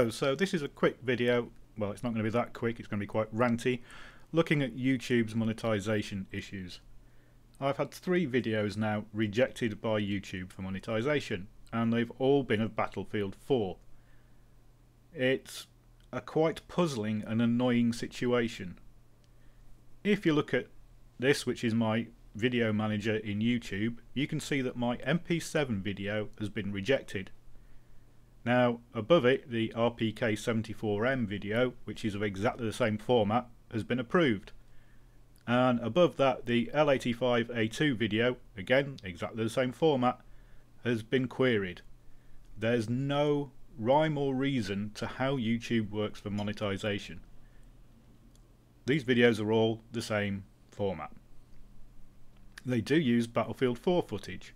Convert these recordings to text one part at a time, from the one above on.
Hello, so this is a quick video. Well, it's not going to be that quick, it's going to be quite ranty, looking at YouTube's monetization issues. I've had 3 videos now rejected by YouTube for monetization, and they've all been of Battlefield 4. It's a quite puzzling and annoying situation. If you look at this, which is my video manager in YouTube, you can see that my MP7 video has been rejected. Now, above it, the RPK74M video, which is of exactly the same format, has been approved. And above that, the L85A2 video, again, exactly the same format, has been queried. There's no rhyme or reason to how YouTube works for monetization. These videos are all the same format. They do use Battlefield 4 footage.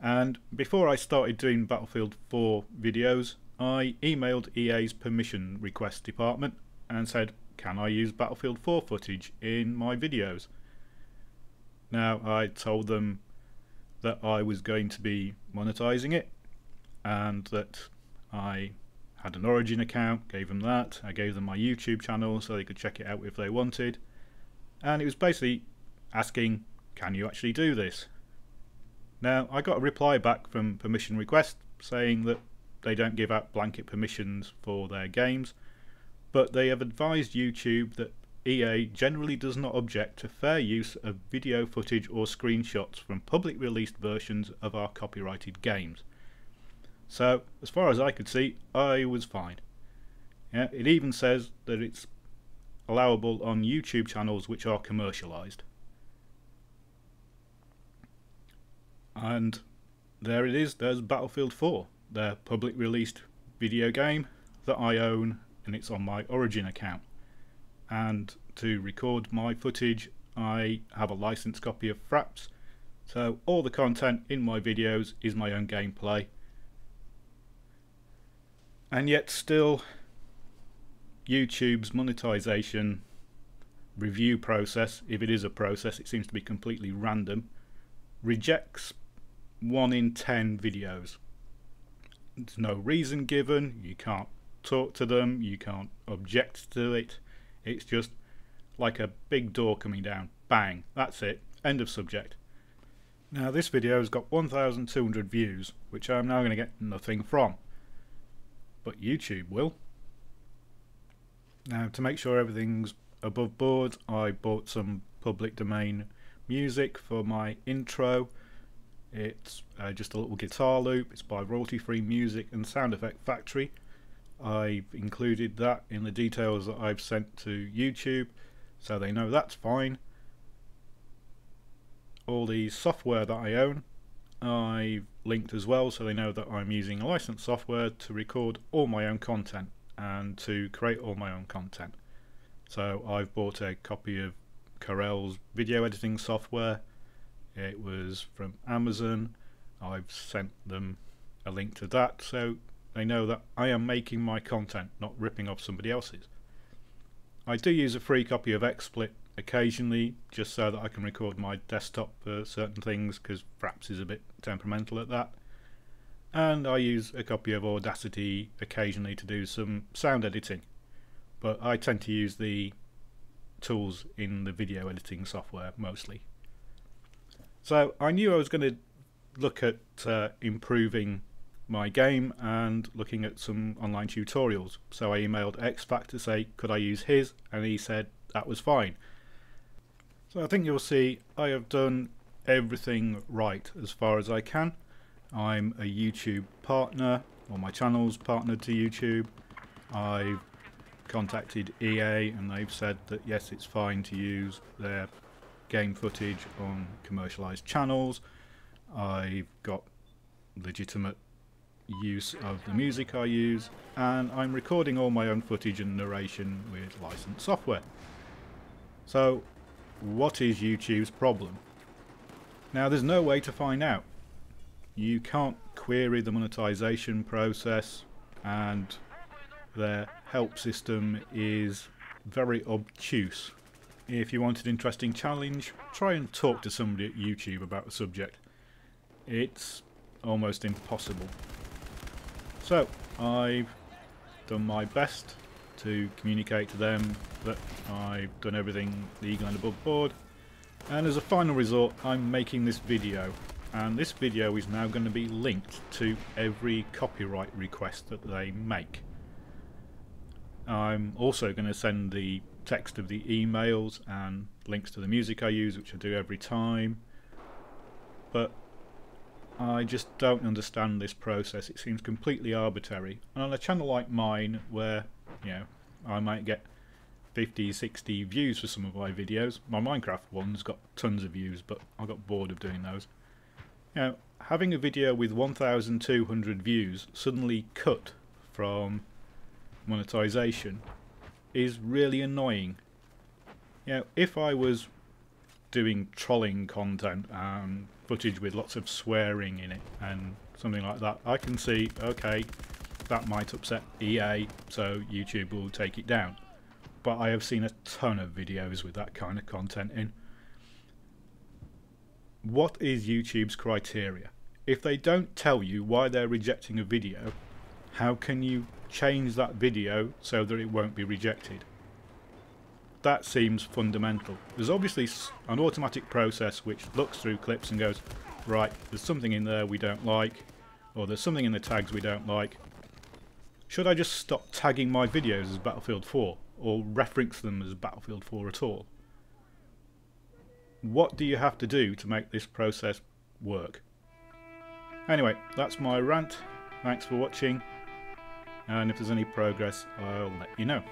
And before I started doing Battlefield 4 videos, I emailed EA's permission request department and said, can I use Battlefield 4 footage in my videos? Now, I told them that I was going to be monetizing it and that I had an Origin account, gave them that. I gave them my YouTube channel so they could check it out if they wanted. And it was basically asking, can you actually do this? Now, I got a reply back from permission request saying that they don't give out blanket permissions for their games, but they have advised YouTube that EA generally does not object to fair use of video footage or screenshots from public released versions of our copyrighted games. So, as far as I could see, I was fine. Yeah, it even says that it's allowable on YouTube channels which are commercialized. And there it is, there's Battlefield 4, their public released video game that I own, and it's on my Origin account. And to record my footage, I have a licensed copy of Fraps, so all the content in my videos is my own gameplay. And yet still, YouTube's monetization review process, if it is a process, it seems to be completely random, rejects 1 in 10 videos. There's no reason given, you can't talk to them, you can't object to it. It's just like a big door coming down. Bang, that's it, end of subject. Now this video has got 1,200 views, which I'm now going to get nothing from. But YouTube will. Now, to make sure everything's above board, I bought some public domain music for my intro. It's just a little guitar loop. It's by Royalty Free Music and Sound Effect Factory. I've included that in the details that I've sent to YouTube, so they know that's fine. All the software that I own, I've linked as well, so they know that I'm using licensed software to record all my own content and to create all my own content. So I've bought a copy of Corel's video editing software. It was from Amazon. I've sent them a link to that, so they know that I am making my content, not ripping off somebody else's. I do use a free copy of XSplit occasionally, just so that I can record my desktop for certain things, because Fraps is a bit temperamental at that. And I use a copy of Audacity occasionally to do some sound editing, but I tend to use the tools in the video editing software mostly. So I knew I was going to look at improving my game and looking at some online tutorials, so I emailed XFAC to say could I use his, and he said that was fine. So I think you'll see I have done everything right as far as I can. I'm a YouTube partner, or my channel's partnered to YouTube. I've contacted EA and they've said that yes, it's fine to use their game footage on commercialized channels. I've got legitimate use of the music I use, and I'm recording all my own footage and narration with licensed software. So what is YouTube's problem? Now, there's no way to find out. You can't query the monetization process, and their help system is very obtuse. If you want an interesting challenge, try and talk to somebody at YouTube about the subject. It's almost impossible. So I've done my best to communicate to them that I've done everything legal and above board, and as a final result I'm making this video, and this video is now going to be linked to every copyright request that they make. I'm also going to send the text of the emails and links to the music I use, which I do every time, but I just don't understand this process. It seems completely arbitrary, and on a channel like mine where, you know, I might get 50, 60 views for some of my videos. My Minecraft one's got tons of views, but I got bored of doing those. You know, having a video with 1,200 views suddenly cut from monetization is really annoying. You know, if I was doing trolling content and footage with lots of swearing in it and something like that, I can see, okay, that might upset EA, so YouTube will take it down. But I have seen a ton of videos with that kind of content in. What is YouTube's criteria? If they don't tell you why they're rejecting a video, how can you change that video so that it won't be rejected? That seems fundamental. There's obviously an automatic process which looks through clips and goes, right, there's something in there we don't like, or there's something in the tags we don't like. Should I just stop tagging my videos as Battlefield 4, or reference them as Battlefield 4 at all? What do you have to do to make this process work? Anyway, that's my rant. Thanks for watching, and if there's any progress, I'll let you know.